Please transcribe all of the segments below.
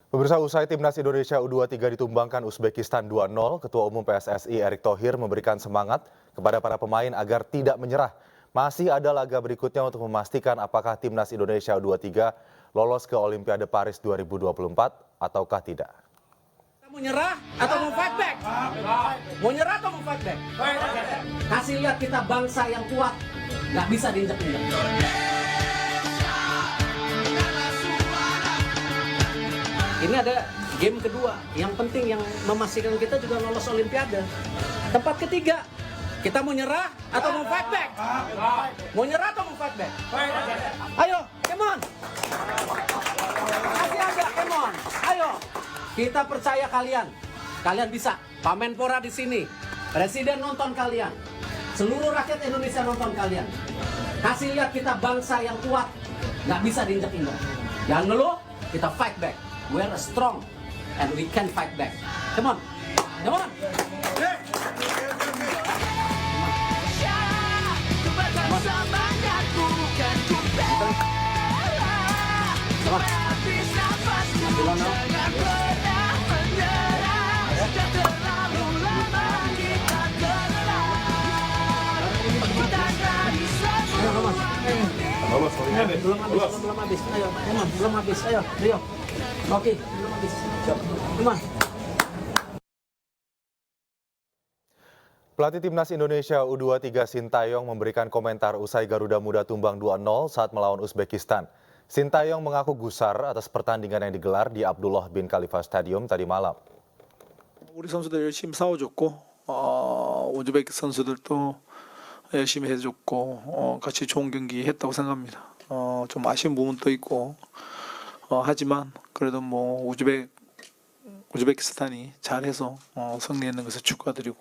Pemirsa, usai timnas Indonesia U23 ditumbangkan Uzbekistan 2-0, Ketua Umum PSSI Erick Thohir memberikan semangat kepada para pemain agar tidak menyerah. Masih ada laga berikutnya untuk memastikan apakah timnas Indonesia U23 lolos ke Olimpiade Paris 2024 ataukah tidak. Mau nyerah atau mau fight back? Mau nyerah atau mau fight back? Kasih lihat kita bangsa yang kuat, nggak bisa diinjak-injak. Ini ada game kedua, yang penting yang memastikan kita juga lolos Olimpiade. Tempat ketiga, kita mau nyerah atau mau fight back? Mau nyerah atau mau fight back? Ayo, come on. Masih ada, come on. Ayo. Kita percaya kalian. Kalian bisa. Pak Menpora di sini. Presiden nonton kalian. Seluruh rakyat Indonesia nonton kalian. Kasih lihat kita bangsa yang kuat. Nggak bisa diinjak-injak. Jangan ngeluh, kita fight back. We are strong and we can fight back. Come on. Come on. Belum habis. Ayo, belum habis. Ayo, Rio. Oke, belum habis. Come on. Pelatih Timnas Indonesia U23 Sintayong memberikan komentar usai Garuda Muda tumbang 2-0 saat melawan Uzbekistan. Sintayong mengaku gusar atas pertandingan yang digelar di Abdullah bin Khalifa Stadium tadi malam. 우리 선수들 열심히 싸워줬고 우즈베키 선수들도 열심히 해줬고 같이 좋은 경기 했다고 생각합니다. 좀 아쉬운 부분도 있고 하지만 그래도 뭐 우즈베키스탄이 잘해서 승리했는 것을 축하드리고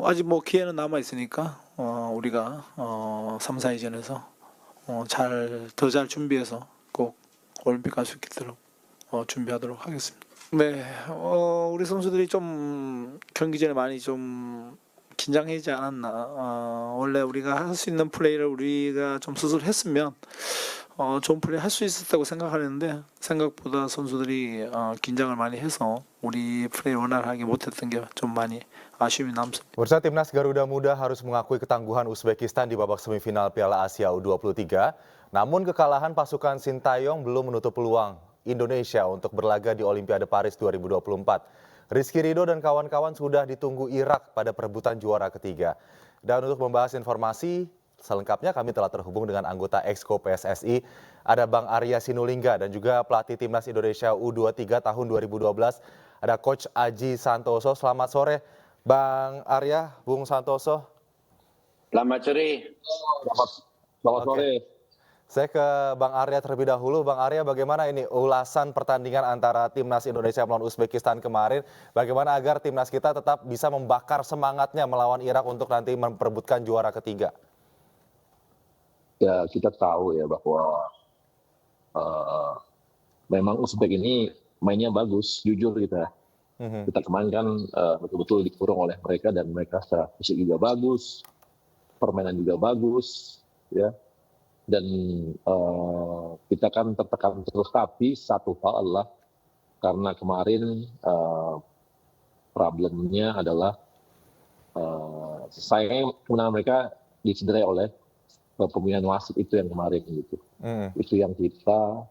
아직 뭐 기회는 남아 있으니까 우리가 3, 4위전에서 더 잘 준비해서 꼭 올림픽 갈 수 있도록 준비하도록 하겠습니다. 네, 우리 선수들이 좀 경기 전에 많이 좀 긴장하지 않았나. 원래 우리가 할 수 있는 플레이를 우리가 좀 스스로 했으면 좋은 플레이 할 수 있었다고 생각하는데 생각보다 선수들이 긴장을 많이 해서 우리 플레이 원활하게 못했던 게 좀 많이 아쉬움이 남습니다. Bursa Timnas Garuda Muda harus mengakui ketangguhan Uzbekistan di babak semifinal Piala Asia U23. Namun kekalahan pasukan Sintayong belum menutup peluang Indonesia untuk berlaga di Olimpiade Paris 2024. Rizky Ridho dan kawan-kawan sudah ditunggu Irak pada perebutan juara ketiga. Dan untuk membahas informasi selengkapnya kami telah terhubung dengan anggota Exco PSSI, ada Bang Arya Sinulinga dan juga pelatih Timnas Indonesia U23 tahun 2012, ada Coach Aji Santoso. Selamat sore Bang Arya, Bung Santoso. Selamat sore. Selamat sore. Saya ke Bang Arya terlebih dahulu. Bang Arya, bagaimana ini ulasan pertandingan antara Timnas Indonesia melawan Uzbekistan kemarin? Bagaimana agar Timnas kita tetap bisa membakar semangatnya melawan Irak untuk nanti memperebutkan juara ketiga? Ya, kita tahu ya bahwa memang Uzbek ini mainnya bagus, jujur kita. Kita kemarin kan betul-betul dikurung oleh mereka dan mereka secara fisik juga bagus, permainan juga bagus, ya. Dan kita kan tertekan terus, tapi satu hal adalah karena kemarin problemnya adalah sayangnya kemenangan mereka dicederai oleh pemilihan wasit itu yang kemarin gitu. Itu yang kita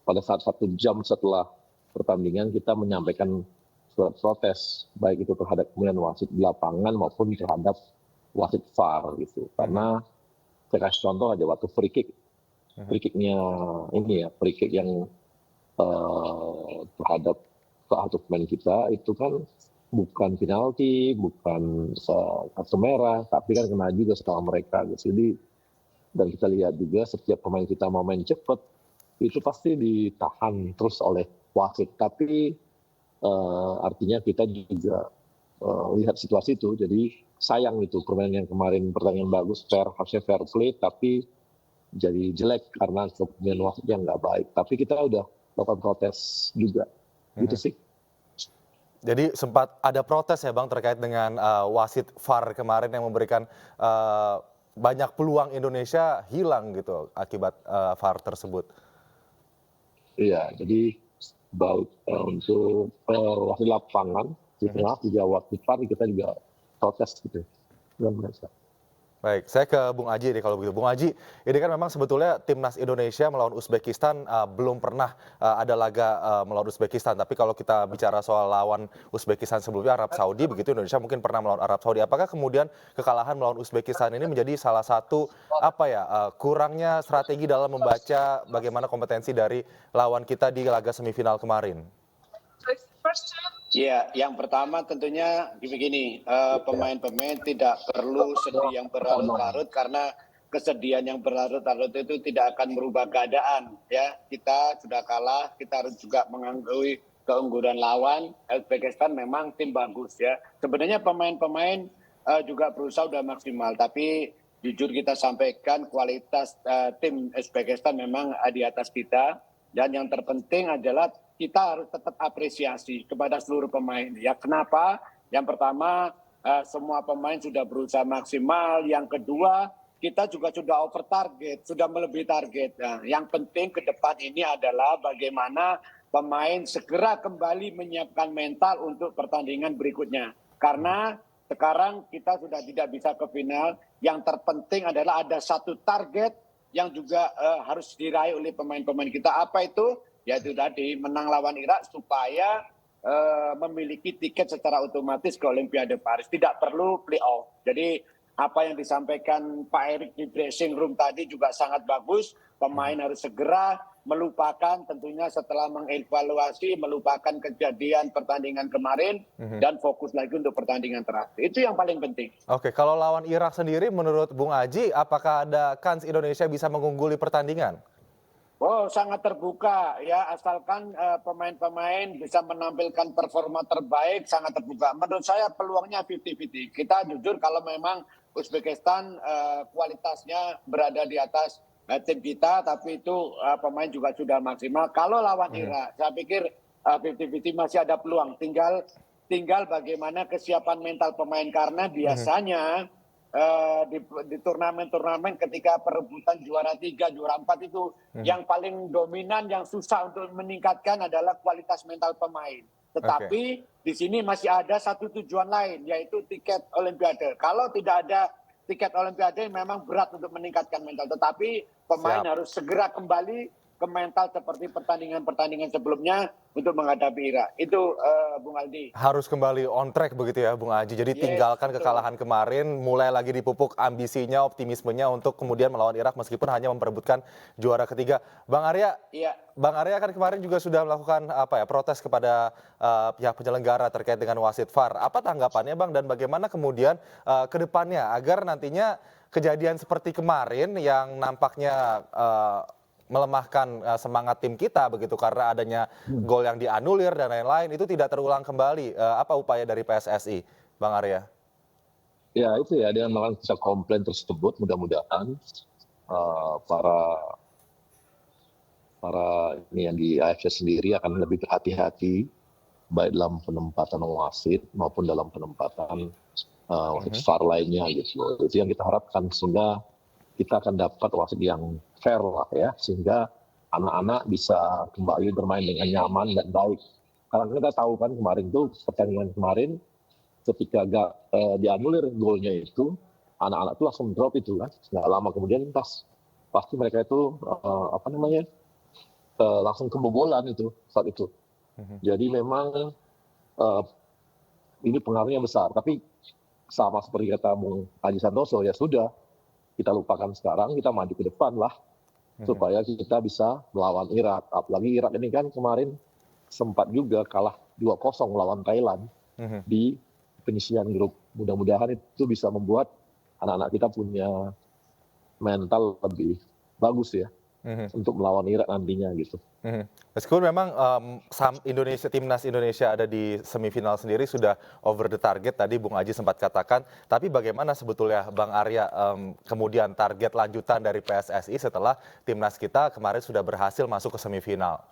pada saat 1 jam setelah pertandingan kita menyampaikan surat protes baik itu terhadap pemilihan wasit di lapangan maupun terhadap wasit VAR gitu. Karena saya kasih contoh aja waktu free kicknya ini ya, free kick yang terhadap satu pemain kita itu kan bukan penalti, bukan kartu merah, tapi kan kena juga sama mereka gitu. Jadi dan kita lihat juga setiap pemain kita mau main cepat itu pasti ditahan terus oleh wasit. Tapi artinya kita juga lihat situasi itu, jadi sayang itu permainan yang kemarin pertandingan bagus, harusnya fair play, tapi jadi jelek karena kepemilihan wasit yang nggak baik. Tapi kita udah lakukan protes juga, gitu sih. Jadi sempat ada protes ya Bang terkait dengan wasit VAR kemarin yang memberikan banyak peluang Indonesia hilang gitu akibat VAR tersebut. Iya, jadi baik untuk wasit lapangan di tengah juga wasit VAR kita juga protes gitu dengan mereka. Baik, saya ke Bung Aji nih kalau begitu. Bung Aji, ini kan memang sebetulnya timnas Indonesia melawan Uzbekistan belum pernah ada laga melawan Uzbekistan. Tapi kalau kita bicara soal lawan Uzbekistan sebelumnya Arab Saudi, begitu Indonesia mungkin pernah melawan Arab Saudi. Apakah kemudian kekalahan melawan Uzbekistan ini menjadi salah satu kurangnya strategi dalam membaca bagaimana kompetensi dari lawan kita di laga semifinal kemarin? Ya, yang pertama tentunya begini, pemain-pemain tidak perlu sedih yang berlarut-larut karena kesedihan yang berlarut-larut itu tidak akan merubah keadaan. Ya, kita sudah kalah, kita harus juga mengakui keunggulan lawan. Uzbekistan memang tim bagus ya. Sebenarnya pemain-pemain juga berusaha sudah maksimal, tapi jujur kita sampaikan kualitas tim Uzbekistan memang di atas kita. Dan yang terpenting adalah kita harus tetap apresiasi kepada seluruh pemain. Ya, kenapa? Yang pertama, semua pemain sudah berusaha maksimal. Yang kedua, kita juga sudah over target, sudah melebihi target. Nah, yang penting ke depan ini adalah bagaimana pemain segera kembali menyiapkan mental untuk pertandingan berikutnya. Karena sekarang kita sudah tidak bisa ke final. Yang terpenting adalah ada satu target yang juga harus diraih oleh pemain-pemain kita. Apa itu? Yaitu tadi menang lawan Irak supaya memiliki tiket secara otomatis ke Olimpiade Paris. Tidak perlu play-off. Jadi apa yang disampaikan Pak Erik di dressing room tadi juga sangat bagus. Pemain harus segera melupakan tentunya setelah mengevaluasi, melupakan kejadian pertandingan kemarin dan fokus lagi untuk pertandingan terakhir. Itu yang paling penting. Oke, kalau lawan Irak sendiri menurut Bung Aji, apakah ada kans Indonesia bisa mengungguli pertandingan? Oh, sangat terbuka ya, asalkan pemain-pemain bisa menampilkan performa terbaik, sangat terbuka. Menurut saya peluangnya 50-50. Kita jujur kalau memang Uzbekistan kualitasnya berada di atas tim kita, tapi itu pemain juga sudah maksimal. Kalau lawan Irak, saya pikir 50-50 masih ada peluang. Tinggal bagaimana kesiapan mental pemain, karena biasanya di turnamen-turnamen ketika perebutan juara 3, juara 4 itu yang paling dominan, yang susah untuk meningkatkan adalah kualitas mental pemain. Tetapi di sini masih ada satu tujuan lain, yaitu tiket Olimpiade. Kalau tidak ada tiket Olimpiade memang berat untuk meningkatkan mental. Tetapi pemain harus segera kembali ke mental seperti pertandingan-pertandingan sebelumnya untuk menghadapi Irak. Itu Bung Aldi. Harus kembali on track begitu ya Bung Aji. Jadi tinggalkan kekalahan kemarin, mulai lagi dipupuk ambisinya, optimismenya untuk kemudian melawan Irak meskipun hanya memperebutkan juara ketiga. Bang Arya, Bang Arya kan kemarin juga sudah melakukan protes kepada pihak penyelenggara terkait dengan wasit VAR. Apa tanggapannya Bang, dan bagaimana kemudian ke depannya agar nantinya kejadian seperti kemarin yang nampaknya melemahkan semangat tim kita begitu karena adanya gol yang dianulir dan lain-lain itu tidak terulang kembali. Apa upaya dari PSSI, Bang Arya? Ya itu ya, dengan melakukan komplain tersebut mudah-mudahan para ini yang di AFC sendiri akan lebih berhati-hati baik dalam penempatan wasit maupun dalam penempatan wasit VAR lainnya gitu. Itu yang kita harapkan, sehingga kita akan dapat wasit yang fair lah ya, sehingga anak-anak bisa kembali bermain dengan nyaman dan baik. Karena kita tahu kan kemarin tuh pertandingan kemarin ketika dianulir golnya itu, anak-anak tuh langsung drop itu kan. Nggak lama kemudian pasti mereka itu langsung kebobolan itu saat itu. Jadi memang ini pengaruhnya besar. Tapi sama seperti kata Bung Haji Santoso, ya sudah, kita lupakan sekarang, kita maju ke depan lah supaya kita bisa melawan Irak. Apalagi Irak ini kan kemarin sempat juga kalah 2-0 lawan Thailand di penyisian grup. Mudah-mudahan itu bisa membuat anak-anak kita punya mental lebih bagus ya untuk melawan Irak nantinya gitu. Meskipun memang timnas Indonesia ada di semifinal sendiri sudah over the target, tadi Bung Aji sempat katakan, tapi bagaimana sebetulnya Bang Arya kemudian target lanjutan dari PSSI setelah timnas kita kemarin sudah berhasil masuk ke semifinal?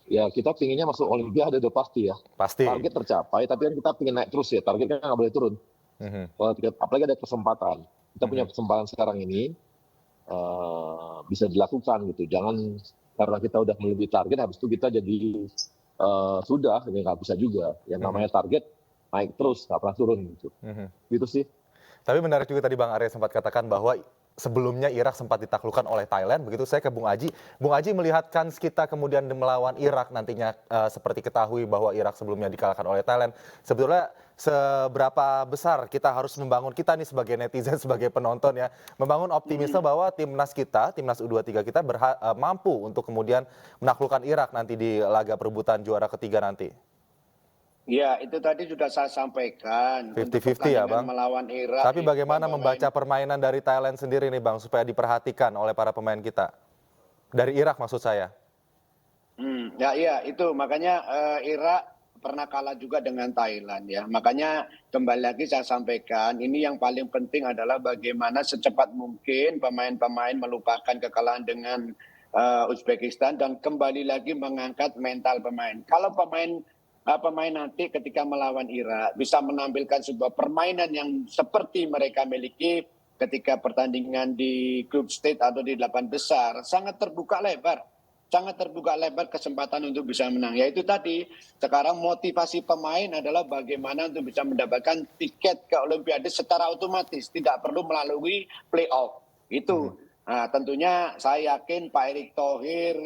Ya kita pinginnya masuk Olimpiade udah pasti ya. Pasti. Target tercapai, tapi kan kita pingin naik terus ya, targetnya nggak boleh turun. Apalagi ada kesempatan. Kita punya kesempatan sekarang ini, bisa dilakukan gitu. Jangan karena kita udah melebihi target, habis itu kita jadi sudah, ya nggak bisa juga. Yang namanya target naik terus, nggak pernah turun gitu. Gitu sih. Tapi menarik juga tadi Bang Arya sempat katakan bahwa sebelumnya Irak sempat ditaklukkan oleh Thailand. Begitu saya ke Bung Aji. Bung Aji melihat kans kita kemudian melawan Irak nantinya seperti ketahui bahwa Irak sebelumnya dikalahkan oleh Thailand. Sebetulnya seberapa besar kita harus membangun, kita nih sebagai netizen, sebagai penonton ya, membangun optimisme bahwa timnas kita, timnas U23 kita mampu untuk kemudian menaklukkan Irak nanti di laga perebutan juara ketiga nanti. Ya, itu tadi sudah saya sampaikan. 50-50 ya, Bang. Melawan Irak. Tapi bagaimana membaca permainan dari Thailand sendiri nih, Bang, supaya diperhatikan oleh para pemain kita? Dari Irak maksud saya. Ya, iya, itu makanya Irak pernah kalah juga dengan Thailand ya. Makanya kembali lagi saya sampaikan, ini yang paling penting adalah bagaimana secepat mungkin pemain-pemain melupakan kekalahan dengan Uzbekistan dan kembali lagi mengangkat mental pemain. Kalau pemain nanti ketika melawan Irak bisa menampilkan sebuah permainan yang seperti mereka miliki ketika pertandingan di grup stage atau di 8 besar, sangat terbuka lebar kesempatan untuk bisa menang. Yaitu tadi, sekarang motivasi pemain adalah bagaimana untuk bisa mendapatkan tiket ke Olimpiade secara otomatis, tidak perlu melalui playoff. Itu. Nah, tentunya saya yakin Pak Erick Thohir,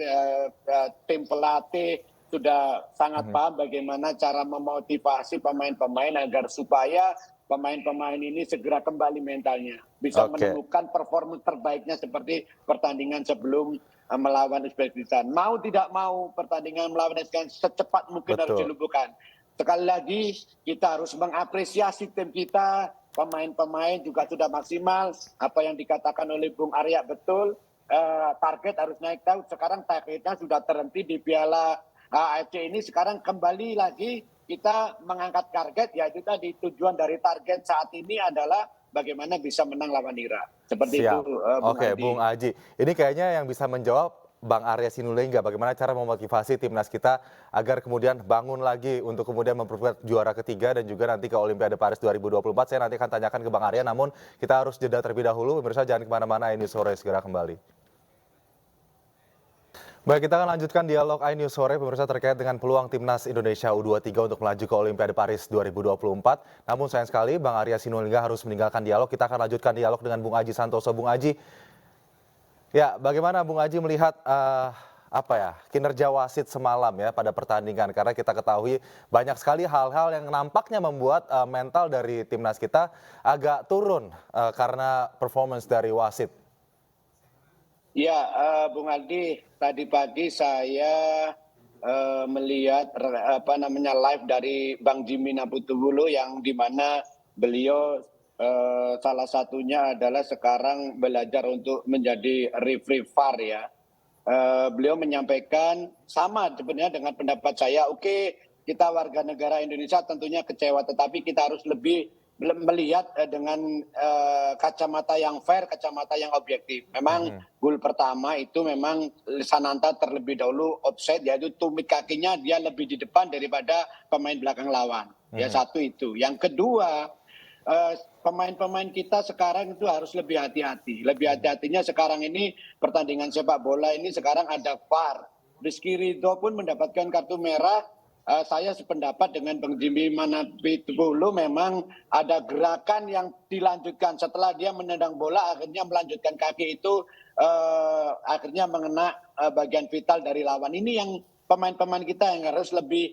tim pelatih sudah sangat paham bagaimana cara memotivasi pemain-pemain agar supaya pemain-pemain ini segera kembali mentalnya. Bisa menemukan performa terbaiknya seperti pertandingan sebelum melawan Uzbekistan. Mau tidak mau pertandingan melawan Uzbekistan secepat mungkin harus dilumpuhkan. Sekali lagi kita harus mengapresiasi tim kita, pemain-pemain juga sudah maksimal. Apa yang dikatakan oleh Bung Arya betul, target harus naik tahu. Sekarang targetnya sudah terhenti di Piala AFC ini, sekarang kembali lagi kita mengangkat target, yaitu tadi tujuan dari target saat ini adalah bagaimana bisa menang lawan Irak. Seperti itu, Bung Adi. Bung Aji. Ini kayaknya yang bisa menjawab Bang Arya Sinulinga, bagaimana cara memotivasi timnas kita agar kemudian bangun lagi untuk kemudian memperkuat juara ketiga dan juga nanti ke Olimpiade Paris 2024. Saya nanti akan tanyakan ke Bang Arya, namun kita harus jeda terlebih dahulu. Pemirsa jangan kemana-mana, ini sore segera kembali. Baik, kita akan lanjutkan dialog iNews sore pemirsa terkait dengan peluang timnas Indonesia U23 untuk melaju ke Olimpiade Paris 2024. Namun sayang sekali Bang Arya Sinulinga harus meninggalkan dialog. Kita akan lanjutkan dialog dengan Bung Aji Santoso. Bung Aji, ya bagaimana Bung Aji melihat kinerja wasit semalam ya pada pertandingan? Karena kita ketahui banyak sekali hal-hal yang nampaknya membuat mental dari timnas kita agak turun karena performance dari wasit. Ya, Bung Aldi, tadi pagi saya melihat live dari Bang Jimmy Naputubulu yang di mana beliau salah satunya adalah sekarang belajar untuk menjadi referee VAR ya. Beliau menyampaikan sama sebenarnya dengan pendapat saya. Oke, kita warga negara Indonesia tentunya kecewa, tetapi kita harus lebih melihat dengan kacamata yang fair, kacamata yang objektif. Memang gol pertama itu memang Sananta terlebih dahulu offside, yaitu tumit kakinya dia lebih di depan daripada pemain belakang lawan. Ya, satu itu. Yang kedua, pemain-pemain kita sekarang itu harus lebih hati-hati. Lebih hati-hatinya sekarang ini pertandingan sepak bola ini sekarang ada VAR. Rizky Ridho pun mendapatkan kartu merah. Saya sependapat dengan Bang Jimmy Naputubulu, memang ada gerakan yang dilanjutkan setelah dia menendang bola, akhirnya melanjutkan kaki itu akhirnya mengena bagian vital dari lawan. Ini yang pemain-pemain kita yang harus lebih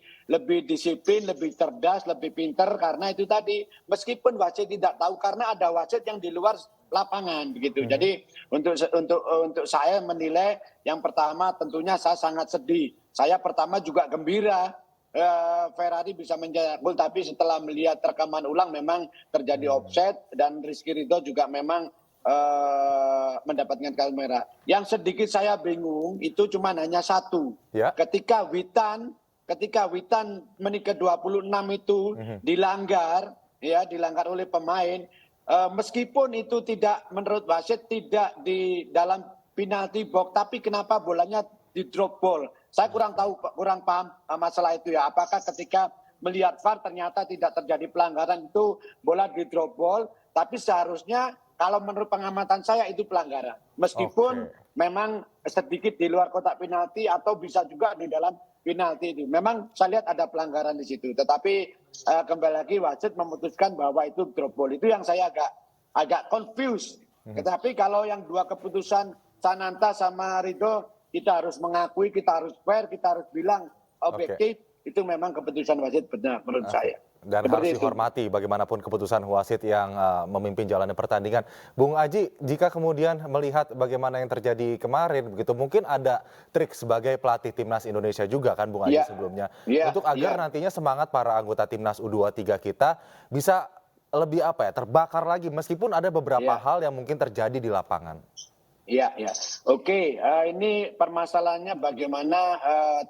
disiplin, lebih cerdas, lebih pintar, karena itu tadi meskipun wasit tidak tahu karena ada wasit yang di luar lapangan begitu. Jadi untuk saya menilai yang pertama tentunya saya sangat sedih. Saya pertama juga gembira Ferrari bisa mencetak gol, tapi setelah melihat rekaman ulang memang terjadi offside dan Rizky Ridho juga memang mendapatkan kartu merah. Yang sedikit saya bingung itu cuma hanya satu. Ya. Ketika Witan menit ke-26 itu dilanggar oleh pemain, meskipun itu tidak menurut wasit tidak di dalam penalti box, tapi kenapa bolanya di drop ball? Saya kurang paham masalah itu ya. Apakah ketika melihat VAR ternyata tidak terjadi pelanggaran, itu bola di drop ball, tapi seharusnya kalau menurut pengamatan saya itu pelanggaran. Meskipun memang sedikit di luar kotak penalti atau bisa juga di dalam penalti itu. Memang saya lihat ada pelanggaran di situ. Tetapi kembali lagi wasit memutuskan bahwa itu drop ball. Itu yang saya agak confused. Tetapi kalau yang dua keputusan Sananta sama Ridho, kita harus mengakui, kita harus fair, kita harus bilang objektif. Itu memang keputusan wasit benar menurut saya. Dan Seperti harus itu. dihormati bagaimanapun keputusan wasit yang memimpin jalannya pertandingan. Bung Aji, jika kemudian melihat bagaimana yang terjadi kemarin, begitu mungkin ada trik sebagai pelatih timnas Indonesia juga kan Bung Aji sebelumnya, untuk agar nantinya semangat para anggota timnas U23 kita bisa lebih terbakar lagi meskipun ada beberapa hal yang mungkin terjadi di lapangan. Iya. Oke, ini permasalahannya bagaimana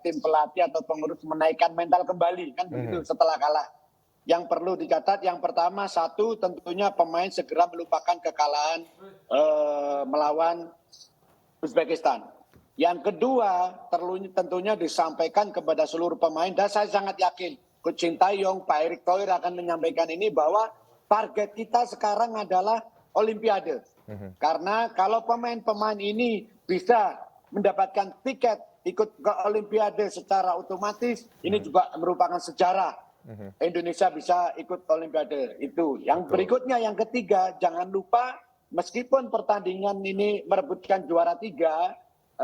tim pelatih atau pengurus menaikkan mental kembali kan begitu setelah kalah. Yang perlu dicatat yang pertama satu tentunya pemain segera melupakan kekalahan melawan Uzbekistan. Yang kedua tentunya disampaikan kepada seluruh pemain dan saya sangat yakin Coach Sintayong, Pak Erick Thohir akan menyampaikan ini bahwa target kita sekarang adalah Olimpiade. Karena kalau pemain-pemain ini bisa mendapatkan tiket ikut ke Olimpiade secara otomatis, ini juga merupakan sejarah. Indonesia bisa ikut Olimpiade itu. Yang berikutnya, yang ketiga, jangan lupa meskipun pertandingan ini merebutkan juara 3,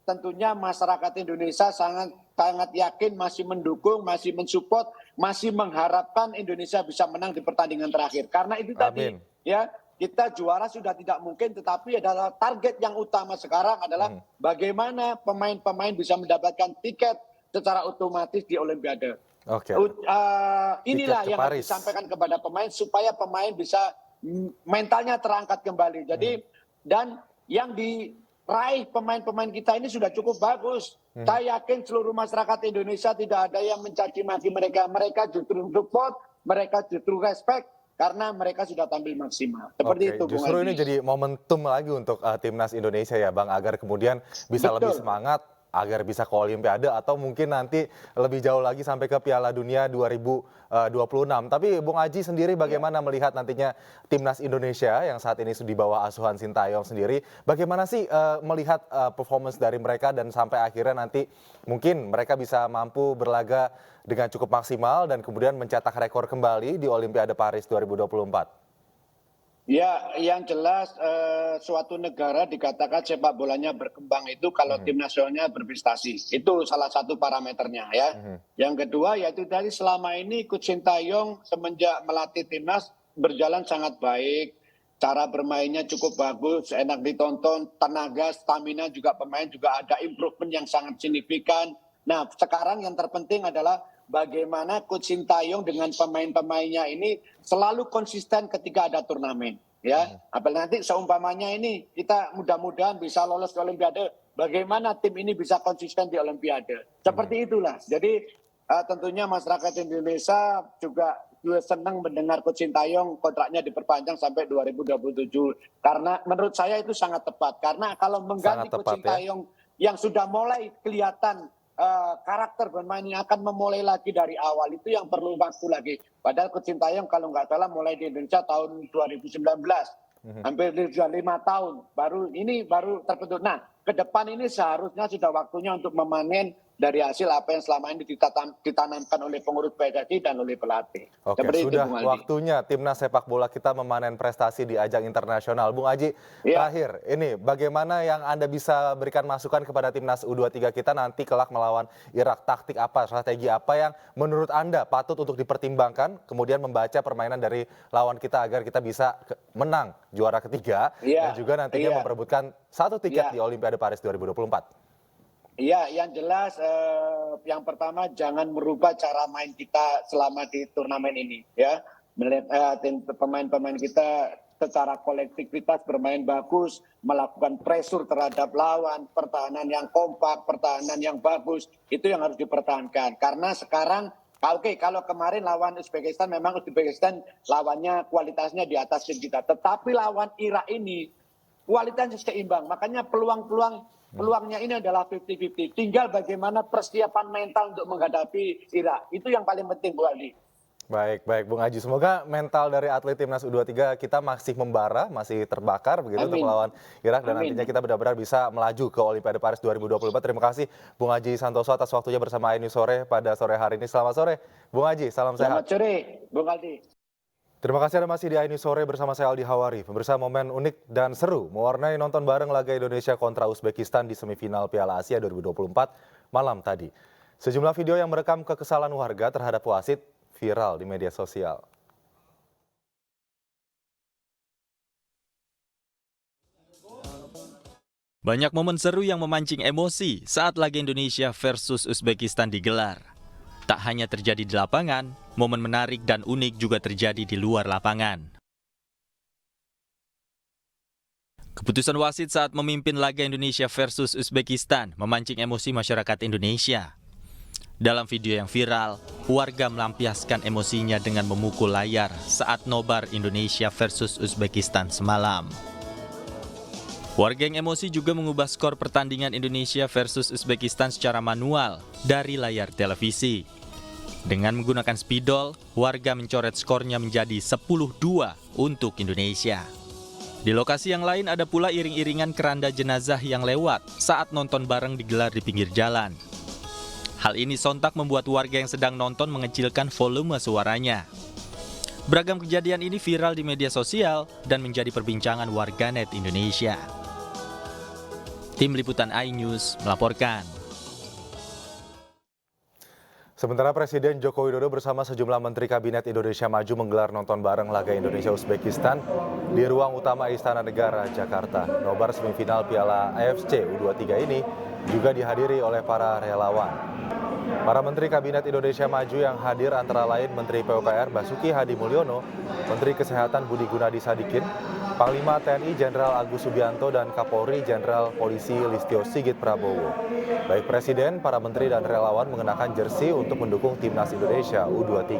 tentunya masyarakat Indonesia sangat yakin, masih mendukung, masih mensupport, masih mengharapkan Indonesia bisa menang di pertandingan terakhir. Karena itu tadi, ya kita juara sudah tidak mungkin, tetapi adalah target yang utama sekarang adalah bagaimana pemain-pemain bisa mendapatkan tiket secara otomatis di Olimpiade. Inilah yang harus disampaikan kepada pemain supaya pemain bisa mentalnya terangkat kembali. Jadi dan yang diraih pemain-pemain kita ini sudah cukup bagus. Saya yakin seluruh masyarakat Indonesia tidak ada yang mencaci maki mereka. Mereka justru support, mereka justru respect karena mereka sudah tampil maksimal. Seperti itu, Bung justru Aldi. ini jadi momentum lagi untuk timnas Indonesia ya Bang, agar kemudian bisa lebih semangat, agar bisa ke Olimpiade atau mungkin nanti lebih jauh lagi sampai ke Piala Dunia 2026. Tapi Bung Aji sendiri bagaimana melihat nantinya timnas Indonesia yang saat ini sudah di bawah asuhan Sintayong sendiri, bagaimana sih melihat performance dari mereka dan sampai akhirnya nanti mungkin mereka bisa mampu berlaga dengan cukup maksimal dan kemudian mencetak rekor kembali di Olimpiade Paris 2024? Ya, yang jelas suatu negara dikatakan sepak bolanya berkembang itu kalau tim nasionalnya berprestasi. Itu salah satu parameternya ya. Yang kedua yaitu tadi selama ini Coach Sintayong semenjak melatih timnas berjalan sangat baik. Cara bermainnya cukup bagus, enak ditonton, tenaga, stamina juga pemain juga ada improvement yang sangat signifikan. Nah, sekarang yang terpenting adalah bagaimana Coach Sintayong dengan pemain-pemainnya ini selalu konsisten ketika ada turnamen, ya. Apalagi nanti seumpamanya ini kita mudah-mudahan bisa lolos ke Olimpiade, bagaimana tim ini bisa konsisten di Olimpiade. Seperti itulah. Jadi tentunya masyarakat Indonesia juga senang mendengar Coach Sintayong kontraknya diperpanjang sampai 2027. Karena menurut saya itu sangat tepat. Karena kalau mengganti Coach Sintayong yang sudah mulai kelihatan karakter bermainnya akan memulai lagi dari awal, itu yang perlu waktu lagi. Padahal Coach Sintayong kalau nggak salah mulai di Indonesia tahun 2019, hampir 5 tahun baru terbentuk. Nah, ke depan ini seharusnya sudah waktunya untuk memanen dari hasil apa yang selama ini ditanamkan oleh pengurus PSSI dan oleh pelatih. Oke, sudah waktunya timnas sepak bola kita memanen prestasi di ajang internasional. Bung Aji, terakhir ini bagaimana yang Anda bisa berikan masukan kepada timnas U23 kita nanti kelak melawan Irak? Taktik apa, strategi apa yang menurut Anda patut untuk dipertimbangkan, kemudian membaca permainan dari lawan kita agar kita bisa menang juara ketiga dan juga nantinya memperebutkan satu tiket di Olimpiade Paris 2024? Iya, yang jelas yang pertama jangan merubah cara main kita selama di turnamen ini, ya. Pemain-pemain kita secara kolektivitas bermain bagus, melakukan pressure terhadap lawan, pertahanan yang kompak, pertahanan yang bagus, itu yang harus dipertahankan. Karena sekarang kalau kemarin lawan Uzbekistan, memang Uzbekistan lawannya kualitasnya di atas tim kita, tetapi lawan Irak ini kualitasnya seimbang, makanya peluangnya ini adalah 50-50. Tinggal bagaimana persiapan mental untuk menghadapi Irak. Itu yang paling penting, Bu Aldi. Baik, baik Bung Aji. Semoga mental dari atlet timnas U23 kita masih membara, masih terbakar begitu untuk Amin. melawan Irak dan Amin. nantinya kita benar-benar bisa melaju ke Olimpiade Paris 2024. Terima kasih Bung Aji Santoso atas waktunya bersama iNews Sore pada sore hari ini. Selamat sore Bung Aji, salam sehat. Selamat sore, Bung Aldi. Terima kasih Anda masih di iNews Sore bersama saya Aldi Hawari. Pemirsa, momen unik dan seru mewarnai nonton bareng laga Indonesia kontra Uzbekistan di semifinal Piala Asia 2024 malam tadi. Sejumlah video yang merekam kekesalan warga terhadap wasit viral di media sosial. Banyak momen seru yang memancing emosi saat laga Indonesia versus Uzbekistan digelar. Tak hanya terjadi di lapangan, momen menarik dan unik juga terjadi di luar lapangan. Keputusan wasit saat memimpin laga Indonesia versus Uzbekistan memancing emosi masyarakat Indonesia. Dalam video yang viral, warga melampiaskan emosinya dengan memukul layar saat nobar Indonesia versus Uzbekistan semalam. Warga yang emosi juga mengubah skor pertandingan Indonesia versus Uzbekistan secara manual dari layar televisi. Dengan menggunakan spidol, warga mencoret skornya menjadi 10-2 untuk Indonesia. Di lokasi yang lain ada pula iring-iringan keranda jenazah yang lewat saat nonton bareng digelar di pinggir jalan. Hal ini sontak membuat warga yang sedang nonton mengecilkan volume suaranya. Beragam kejadian ini viral di media sosial dan menjadi perbincangan warganet Indonesia. Tim Liputan iNews melaporkan. Sementara Presiden Joko Widodo bersama sejumlah Menteri Kabinet Indonesia Maju menggelar nonton bareng laga Indonesia-Uzbekistan di ruang utama Istana Negara, Jakarta. Nobar semifinal Piala AFC U23 ini juga dihadiri oleh para relawan. Para Menteri Kabinet Indonesia Maju yang hadir antara lain Menteri PUPR Basuki Hadi Mulyono, Menteri Kesehatan Budi Gunadi Sadikin, Panglima TNI Jenderal Agus Subianto dan Kapolri Jenderal Polisi Listio Sigit Prabowo. Baik Presiden, para Menteri dan relawan mengenakan jersey untuk mendukung Timnas Indonesia U23.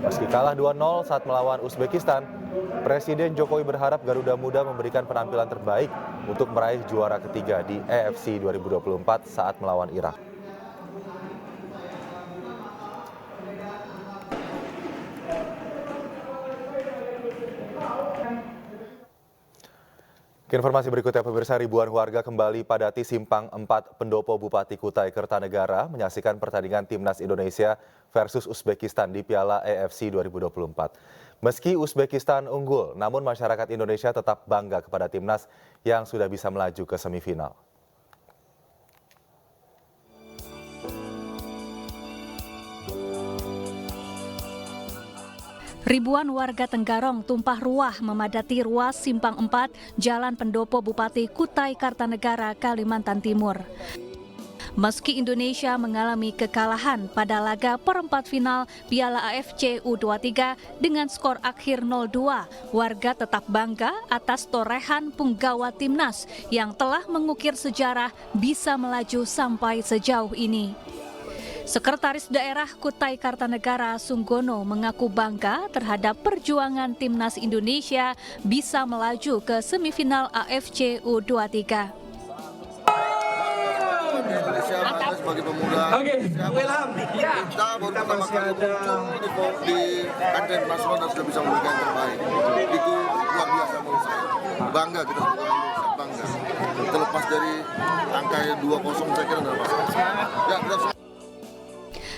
Meski kalah 2-0 saat melawan Uzbekistan, Presiden Jokowi berharap Garuda Muda memberikan penampilan terbaik untuk meraih juara ketiga di AFC 2024 saat melawan Irak. Informasi berikutnya, pemirsa, ribuan warga kembali padati Simpang 4 Pendopo Bupati Kutai Kertanegara menyaksikan pertandingan Timnas Indonesia versus Uzbekistan di Piala AFC 2024. Meski Uzbekistan unggul, namun masyarakat Indonesia tetap bangga kepada Timnas yang sudah bisa melaju ke semifinal. Ribuan warga Tenggarong tumpah ruah memadati ruas Simpang 4 Jalan Pendopo Bupati Kutai Kartanegara, Kalimantan Timur. Meski Indonesia mengalami kekalahan pada laga perempat final Piala AFC U23 dengan skor akhir 0-2, warga tetap bangga atas torehan punggawa Timnas yang telah mengukir sejarah bisa melaju sampai sejauh ini. Sekretaris Daerah Kutai Kartanegara Sunggono mengaku bangga terhadap perjuangan Timnas Indonesia bisa melaju ke semifinal AFC U23. Indonesia sebagai pemuda kita baru pertama kali muncul di kancah internasional dan sudah bisa memberikan yang terbaik. Itu luar biasa menurut saya. Bangga kita sebagai Indonesia, bangga. Terlepas dari angka 2-0 saya kira tidak masalah. Ya, kita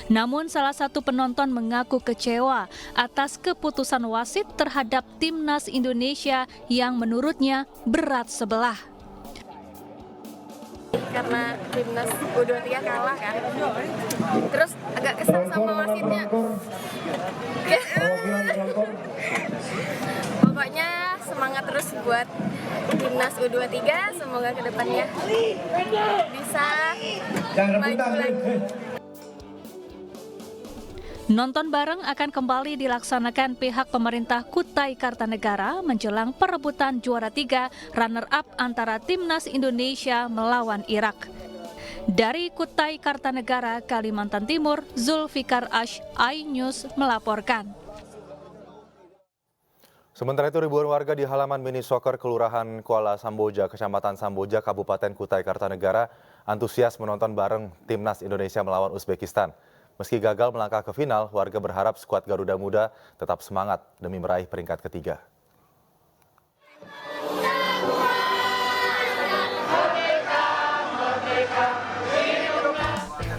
Namun salah satu penonton mengaku kecewa atas keputusan wasit terhadap Timnas Indonesia yang menurutnya berat sebelah. Karena Timnas U23 kalah kan, terus agak kesal sama wasitnya. Pokoknya semangat terus buat Timnas U23, semoga kedepannya bisa maju lagi. Nonton bareng akan kembali dilaksanakan pihak pemerintah Kutai Kartanegara menjelang perebutan juara 3 runner-up antara Timnas Indonesia melawan Irak. Dari Kutai Kartanegara, Kalimantan Timur, Zulfikar Ash, iNews melaporkan. Sementara itu, ribuan warga di halaman mini soccer Kelurahan Kuala Samboja, Kecamatan Samboja, Kabupaten Kutai Kartanegara antusias menonton bareng Timnas Indonesia melawan Uzbekistan. Meski gagal melangkah ke final, warga berharap skuad Garuda Muda tetap semangat demi meraih peringkat ketiga.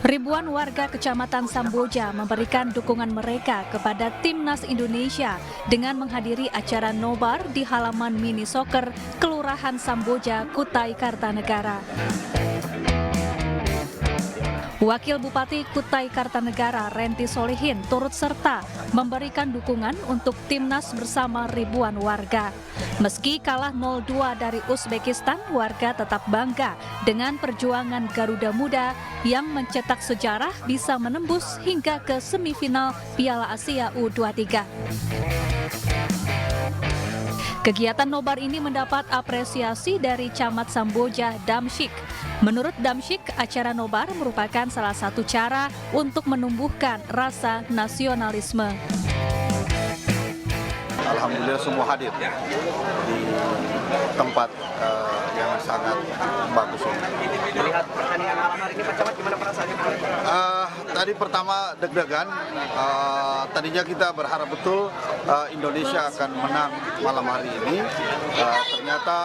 Ribuan warga Kecamatan Samboja memberikan dukungan mereka kepada Timnas Indonesia dengan menghadiri acara nobar di halaman mini soccer Kelurahan Samboja, Kutai Kartanegara. Wakil Bupati Kutai Kartanegara, Renti Solihin, turut serta memberikan dukungan untuk Timnas bersama ribuan warga. Meski kalah 0-2 dari Uzbekistan, warga tetap bangga dengan perjuangan Garuda Muda yang mencetak sejarah bisa menembus hingga ke semifinal Piala Asia U23. Kegiatan nobar ini mendapat apresiasi dari Camat Samboja, Damsyik. Menurut Damsyik, acara nobar merupakan salah satu cara untuk menumbuhkan rasa nasionalisme. Alhamdulillah semua hadir di tempat yang sangat bagus ini. Melihat pertandingan malam hari ini, Pak Camat, gimana perasaannya? Tadi pertama deg-degan, tadinya kita berharap betul Indonesia akan menang malam hari ini. Ternyata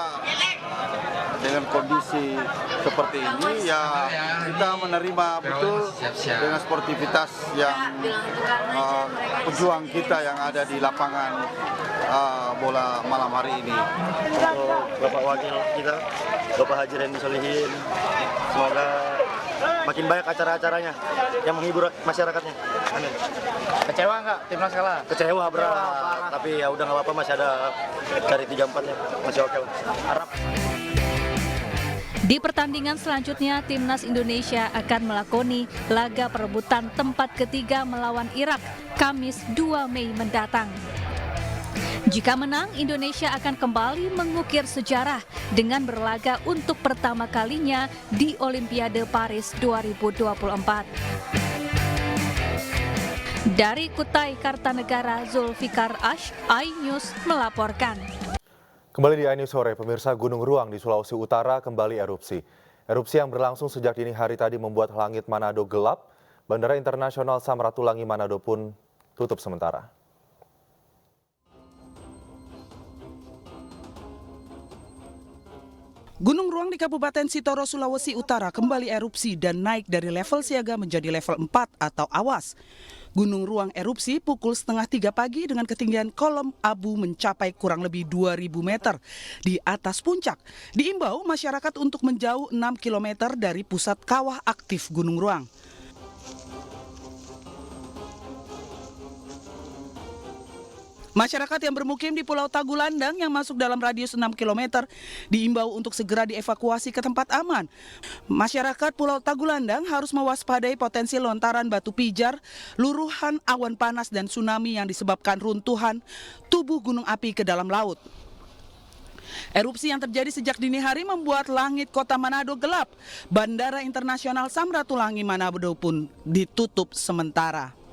dengan kondisi seperti ini ya kita menerima betul dengan sportivitas yang pejuang kita yang ada di lapangan bola malam hari ini. Untuk Bapak Wakil kita, Bapak Haji Renti Solihin, semoga makin banyak acara-acaranya yang menghibur masyarakatnya. Amin. Kecewa nggak Timnas kalah? Kecewa berat, tapi ya udah nggak apa-apa, masih ada dari 3-4-nya, masih oke lah. Harap. Di pertandingan selanjutnya, Timnas Indonesia akan melakoni laga perebutan tempat ketiga melawan Irak, Kamis 2 Mei mendatang. Jika menang, Indonesia akan kembali mengukir sejarah dengan berlaga untuk pertama kalinya di Olimpiade Paris 2024. Dari Kutai Kartanegara, Zulfikar Ash, iNews melaporkan. Kembali di iNews Sore, pemirsa, Gunung Ruang di Sulawesi Utara kembali erupsi. Erupsi yang berlangsung sejak dini hari tadi membuat langit Manado gelap. Bandara Internasional Samratulangi Manado pun tutup sementara. Gunung Ruang di Kabupaten Sitoro, Sulawesi Utara kembali erupsi dan naik dari level siaga menjadi level 4 atau awas. Gunung Ruang erupsi pukul 2:30 pagi dengan ketinggian kolom abu mencapai kurang lebih 2.000 meter di atas puncak. Diimbau masyarakat untuk menjauh 6 km dari pusat kawah aktif Gunung Ruang. Masyarakat yang bermukim di Pulau Tagulandang yang masuk dalam radius 6 km diimbau untuk segera dievakuasi ke tempat aman. Masyarakat Pulau Tagulandang harus mewaspadai potensi lontaran batu pijar, luruhan awan panas dan tsunami yang disebabkan runtuhan tubuh gunung api ke dalam laut. Erupsi yang terjadi sejak dini hari membuat langit kota Manado gelap. Bandara Internasional Samratulangi Manado pun ditutup sementara.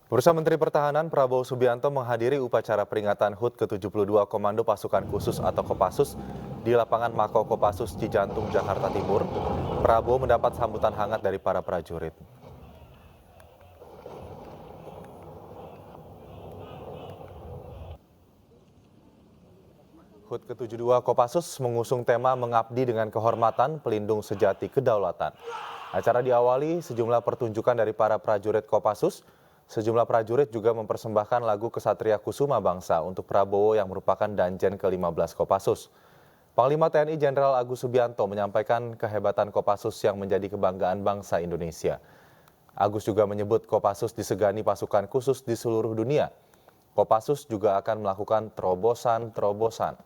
Pemirsa, Menteri Pertahanan Prabowo Subianto menghadiri upacara peringatan HUT ke-72 Komando Pasukan Khusus atau Kopassus di lapangan Mako Kopassus Cijantung, Jakarta Timur. Prabowo mendapat sambutan hangat dari para prajurit. HUT ke-72 Kopassus mengusung tema mengabdi dengan kehormatan, pelindung sejati kedaulatan. Acara diawali sejumlah pertunjukan dari para prajurit Kopassus. Sejumlah prajurit juga mempersembahkan lagu Kesatria Kusuma Bangsa untuk Prabowo yang merupakan danjen ke-15 Kopassus. Panglima TNI Jenderal Agus Subianto menyampaikan kehebatan Kopassus yang menjadi kebanggaan bangsa Indonesia. Agus juga menyebut Kopassus disegani pasukan khusus di seluruh dunia. Kopassus juga akan melakukan terobosan-terobosan.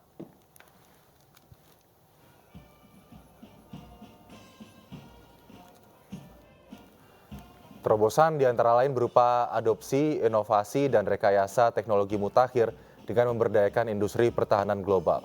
Terobosan diantara lain berupa adopsi, inovasi, dan rekayasa teknologi mutakhir dengan memberdayakan industri pertahanan global.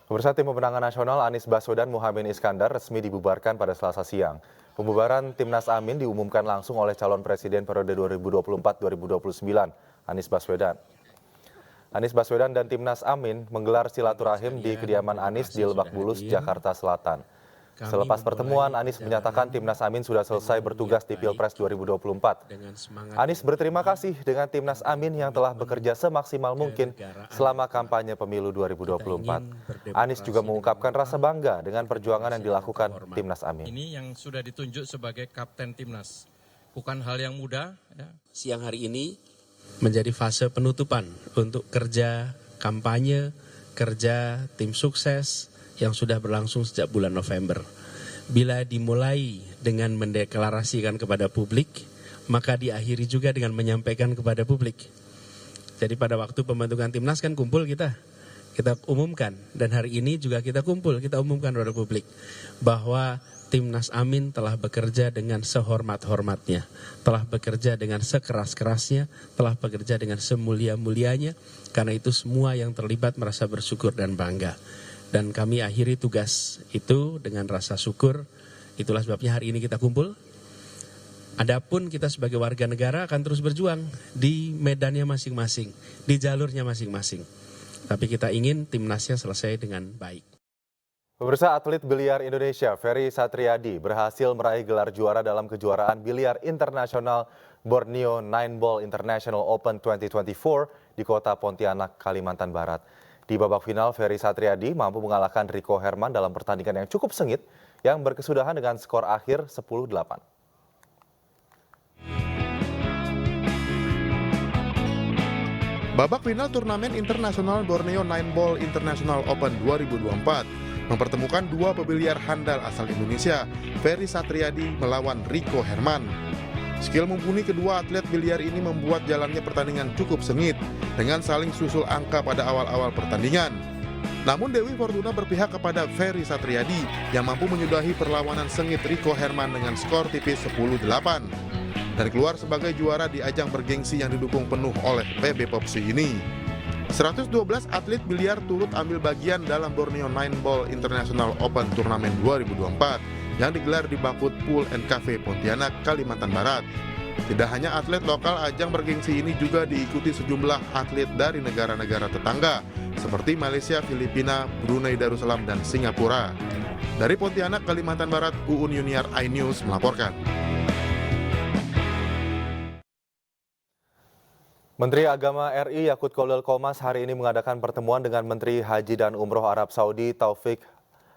Pemirsa, Tim Pemenangan Nasional Anies Baswedan Muhaimin Iskandar resmi dibubarkan pada Selasa siang. Pembubaran Timnas Amin diumumkan langsung oleh calon presiden periode 2024-2029, Anies Baswedan. Anies Baswedan dan Timnas Amin menggelar silaturahim di kediaman Anies di Lebak Bulus, Jakarta Selatan. Selepas pertemuan, Anies menyatakan Timnas Amin sudah selesai bertugas di Pilpres 2024. Anies berterima kasih dengan Timnas Amin yang telah bekerja semaksimal mungkin selama kampanye pemilu 2024. Anies juga mengungkapkan rasa bangga dengan perjuangan yang dilakukan Timnas Amin. Ini yang sudah ditunjuk sebagai Kapten Timnas. Bukan hal yang mudah. Ya. Siang hari ini menjadi fase penutupan untuk kerja kampanye, kerja tim sukses, yang sudah berlangsung sejak bulan November. Bila dimulai dengan mendeklarasikan kepada publik, maka diakhiri juga dengan menyampaikan kepada publik. Jadi pada waktu pembentukan Timnas kan kumpul kita umumkan. Dan hari ini juga kita kumpul, kita umumkan kepada publik. Bahwa Timnas Amin telah bekerja dengan sehormat-hormatnya. Telah bekerja dengan sekeras-kerasnya, telah bekerja dengan semulia-mulianya. Karena itu semua yang terlibat merasa bersyukur dan bangga. Dan kami akhiri tugas itu dengan rasa syukur. Itulah sebabnya hari ini kita kumpul. Adapun kita sebagai warga negara akan terus berjuang di medannya masing-masing, di jalurnya masing-masing. Tapi kita ingin Timnasnya selesai dengan baik. Pemirsa, atlet biliar Indonesia Ferry Satriadi berhasil meraih gelar juara dalam kejuaraan biliar internasional Borneo Nine Ball International Open 2024 di kota Pontianak, Kalimantan Barat. Di babak final, Ferry Satriadi mampu mengalahkan Rico Herman dalam pertandingan yang cukup sengit yang berkesudahan dengan skor akhir 10-8. Babak final turnamen internasional Borneo Nine Ball International Open 2024 mempertemukan dua pebiliar handal asal Indonesia, Ferry Satriadi melawan Rico Herman. Skill mumpuni kedua atlet biliar ini membuat jalannya pertandingan cukup sengit dengan saling susul angka pada awal-awal pertandingan. Namun Dewi Fortuna berpihak kepada Ferry Satriadi yang mampu menyudahi perlawanan sengit Rico Herman dengan skor tipis 10-8. Dan keluar sebagai juara di ajang bergengsi yang didukung penuh oleh PB Popsi ini. 112 atlet biliar turut ambil bagian dalam Borneo Nine Ball International Open Turnamen 2024 yang digelar di Bakut Pool & Cafe Pontianak, Kalimantan Barat. Tidak hanya atlet lokal, ajang bergengsi ini juga diikuti sejumlah atlet dari negara-negara tetangga seperti Malaysia, Filipina, Brunei Darussalam, dan Singapura. Dari Pontianak, Kalimantan Barat, Uun Yuniar iNews melaporkan. Menteri Agama RI Yakut Khalil Qomas hari ini mengadakan pertemuan dengan Menteri Haji dan Umroh Arab Saudi Taufik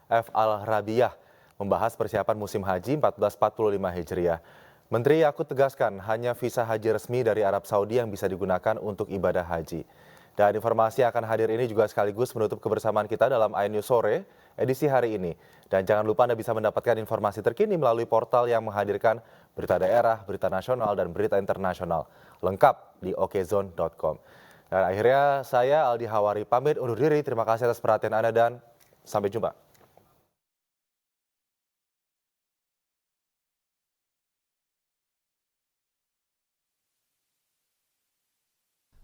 F. Al-Rabiah membahas persiapan musim haji 1445 Hijriah. Menteri Yakut tegaskan hanya visa haji resmi dari Arab Saudi yang bisa digunakan untuk ibadah haji. Dan informasi akan hadir ini juga sekaligus menutup kebersamaan kita dalam iNews Sore edisi hari ini. Dan jangan lupa Anda bisa mendapatkan informasi terkini melalui portal yang menghadirkan berita daerah, berita nasional, dan berita internasional. Lengkap di okezone.com. Dan akhirnya saya Aldi Hawari pamit undur diri. Terima kasih atas perhatian Anda dan sampai jumpa.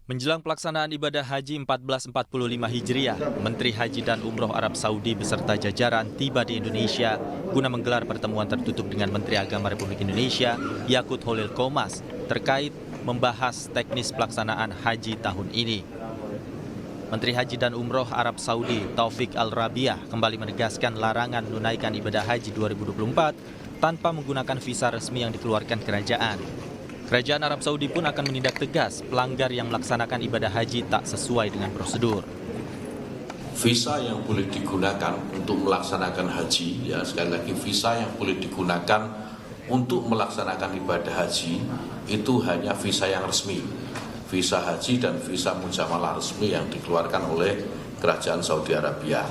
Menjelang pelaksanaan ibadah haji 1445 Hijriah, Menteri Haji dan Umroh Arab Saudi beserta jajaran tiba di Indonesia guna menggelar pertemuan tertutup dengan Menteri Agama Republik Indonesia, Yakut Khalil Qomas, terkait membahas teknis pelaksanaan haji tahun ini. Menteri Haji dan Umroh Arab Saudi, Taufik Al-Rabiah, kembali menegaskan larangan menunaikan ibadah haji 2024 tanpa menggunakan visa resmi yang dikeluarkan kerajaan. Kerajaan Arab Saudi pun akan menindak tegas pelanggar yang melaksanakan ibadah haji tak sesuai dengan prosedur. Visa yang boleh digunakan untuk melaksanakan haji, ya sekali lagi visa yang boleh digunakan untuk melaksanakan ibadah haji itu hanya visa yang resmi. Visa haji dan visa mujamalah resmi yang dikeluarkan oleh Kerajaan Saudi Arabia.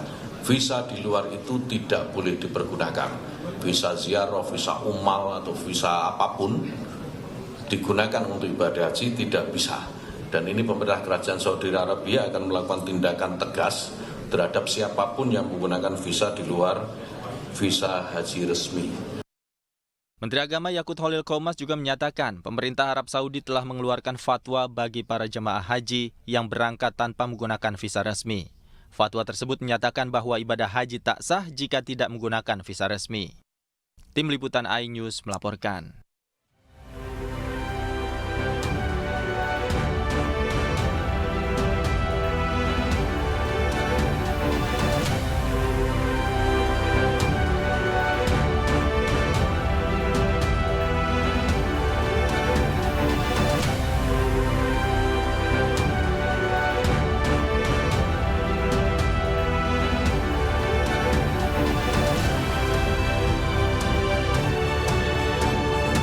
Visa di luar itu tidak boleh dipergunakan. Visa ziarah, visa umal atau visa apapun digunakan untuk ibadah haji tidak bisa. Dan ini pemerintah Kerajaan Saudi Arabia akan melakukan tindakan tegas terhadap siapapun yang menggunakan visa di luar visa haji resmi. Menteri Agama Yakut Khalil Qomas juga menyatakan pemerintah Arab Saudi telah mengeluarkan fatwa bagi para jemaah haji yang berangkat tanpa menggunakan visa resmi. Fatwa tersebut menyatakan bahwa ibadah haji tak sah jika tidak menggunakan visa resmi. Tim Liputan iNews melaporkan.